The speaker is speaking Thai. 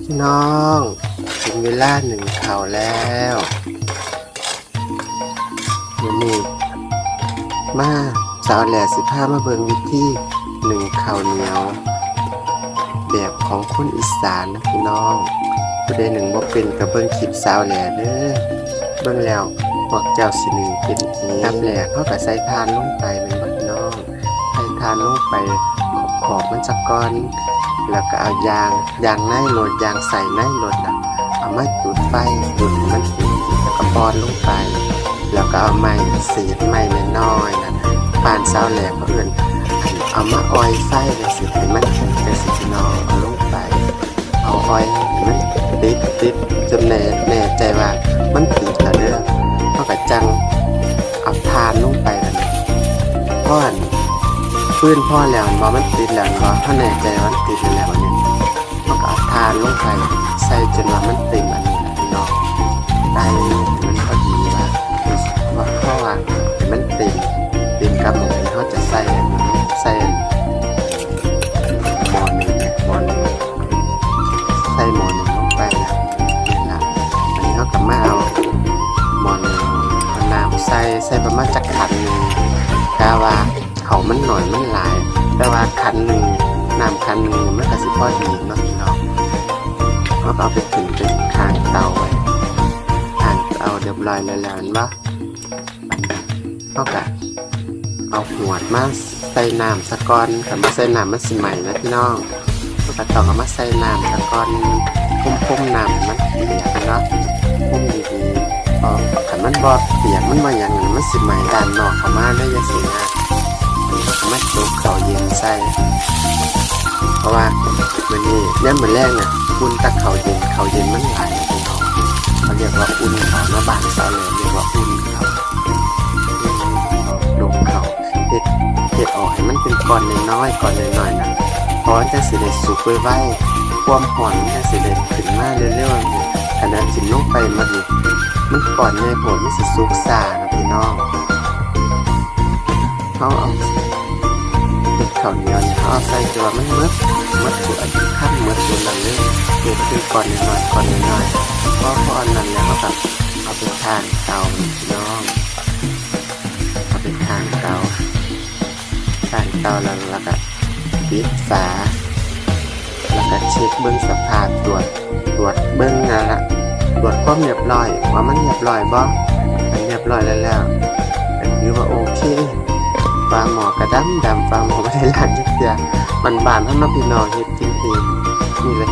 พี่น้องถึงเวลาหนึ่งข่าวแล้ววันนี้มาสาวแหล่สิพามาเบิงวิธีหนึ่งข้าวเหนียวแบบของคนอีสานนะพี่น้องผู้ใดหนึ่งบ่เป็นกับเบิงคลิปสาวแหล่เด้อเบิงแล้วพวกเจ้าสิหนึ่งเป็นเองน้ำแหล่เขาก็ใส่ทานลงไปเป็นบ่พี่น้องใส่ทานลงไปขอบมันจะก้อนแล้วก็เอายางในโหลดยางใส่ในโหลดนะเอามาจุดไฟจุดมันติดแล้วก็ป้อนลงไปแล้วก็เอาไม้เศษไม้น้อยๆนะปานสาวแหลกเอื่นเอามาออยไฟเลยสิให้มันเป็นสิพี่น้องเอาลงไปเอาออยให้มันติดจนแน่ใจว่ามันติดแล้วเด้อเพราะกระจังเอาทานลงไปแล้วพ่อนฟื้นพ่อแล้วบอกมันติดแล้วบอกถ้าแน่ใจว่ามันติดแล้วเนี่ยมันก็เอาทานลงไปใส่จนว่ามันติดอันนี้พี่น้องได้มันพอดีว่าเพราะว่ามันติดกับหมูที่เขาจะใส่หม้อหนึ่งใส่หม้อหนึ่งลงไปนะนี่ละอันนี้เขากลับมาเอาหม้อหนึ่งเอาน้ำใส่ประมาณจักขันหนึ่งแต่ว่าเขามันหน่อยมันหลายแต่ว่าขันหนึ่งน้ำขันหนึ่งมันก็สิพอดีเนาะพี่น้องเขาก็เอาไปถึงเป็นข้างเตาไว้ข้างเตาเรียบร้อยแล้วเห็นปะเขาก็เอาหวดมาใส่น้ำสะก้อนแต่มาใส่น้ำมันสิใหม่นะพี่น้องเขาก็ต้องเอามาใส่น้ำสะก้อนพุ่มน้ำมันเปียกเนาะพุ่มดีๆพอขันมันบอดเปียกมันมาอย่างนี้มันสิใหม่ด้านนอกเขามาได้ยังสินะมาจุกเขาเย็นใส่เพราะว่ามันนี่เนี่ยเหมือนแรกน่ะอุ่นตะเขาเย็นมันหลายพี่น้องเขาเรียกว่าอุ่นเขาเนาะบ้านสาวเลยเรียกว่าอุ่นเขาลงเขาเด็ดออกให้มันเป็นก้อนน้อยนะเพราะจะสิได้สุกไว้ความหอนจะสิได้ขึ้นมาเรื่อยๆขณะจิ้มลงไปมันก่อนในหัวมันสิสุกซานะพี่น้องเขาเอาข้าวเหนียวเขาเอาใส่ตัวมันมืดตัวขั้นมืดตัวนั้นเลยเกิดขึ้นก่อนน้อยเพราะอันนั้นแล้วเขาแบบเอาไปทานเตาพี่น้องเอาไปทานเตาแล้วก็ปิดฝาแล้วก็เช็คเบิ้งสภาพตรวจเบิ้งนั่นละตรวจความเรียบร้อยว่ามันเรียบร้อยบ่มันเรียบร้อยแล้วก็ถือว่าโอเคปลาหมอกระดำปลาหมอไม่ได้ล้างเยอะมันบานทั้งน้องพี่น้องเฮ็ดจริงๆนี่เลย